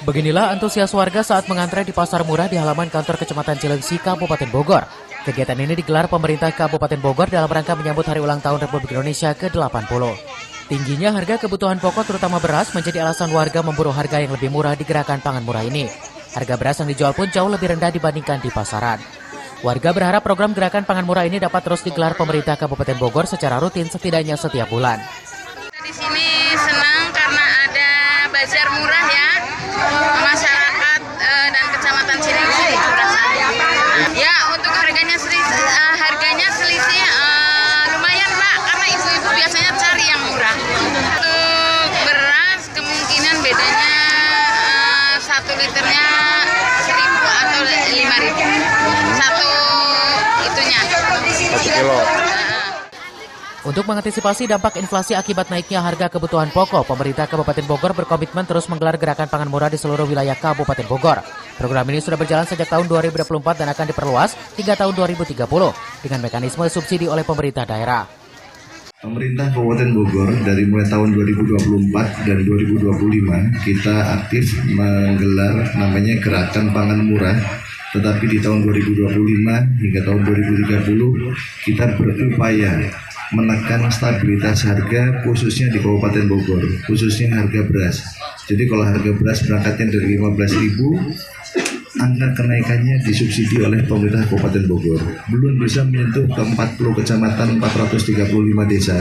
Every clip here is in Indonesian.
Beginilah antusias warga saat mengantre di pasar murah di halaman kantor Kecamatan Cilengsi, Kabupaten Bogor. Kegiatan ini digelar pemerintah Kabupaten Bogor dalam rangka menyambut Hari Ulang Tahun Republik Indonesia ke-80. Tingginya harga kebutuhan pokok terutama beras menjadi alasan warga memburu harga yang lebih murah di gerakan pangan murah ini. Harga beras yang dijual pun jauh lebih rendah dibandingkan di pasaran. Warga berharap program gerakan pangan murah ini dapat terus digelar pemerintah Kabupaten Bogor secara rutin setidaknya setiap bulan. Di sini senang karena ada bazar murah ya, masyarakat dan kecamatan Cilengsi di Curasan. Ya, untuk harganya selisih lumayan Pak, karena ibu-ibu biasanya cari yang murah. Untuk beras kemungkinan bedanya 1 liternya 1.000 atau 5.000. Satu itunya. 1 kilo. Untuk mengantisipasi dampak inflasi akibat naiknya harga kebutuhan pokok, pemerintah Kabupaten Bogor berkomitmen terus menggelar gerakan pangan murah di seluruh wilayah Kabupaten Bogor. Program ini sudah berjalan sejak tahun 2024 dan akan diperluas hingga tahun 2030 dengan mekanisme subsidi oleh pemerintah daerah. Pemerintah Kabupaten Bogor dari mulai tahun 2024 dan 2025 kita aktif menggelar namanya gerakan pangan murah. Tetapi di tahun 2025 hingga tahun 2030 kita berupaya menekan stabilitas harga khususnya di Kabupaten Bogor, khususnya harga beras. Jadi kalau harga beras berangkatnya dari 15.000, angka kenaikannya disubsidi oleh pemerintah Kabupaten Bogor. Belum bisa menyentuh ke 40 kecamatan, 435 desa,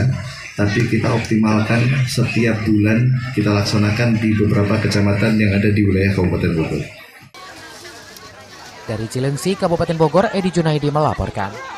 tapi kita optimalkan setiap bulan kita laksanakan di beberapa kecamatan yang ada di wilayah Kabupaten Bogor. Dari Cilengsi, Kabupaten Bogor, Edi Junaidi melaporkan.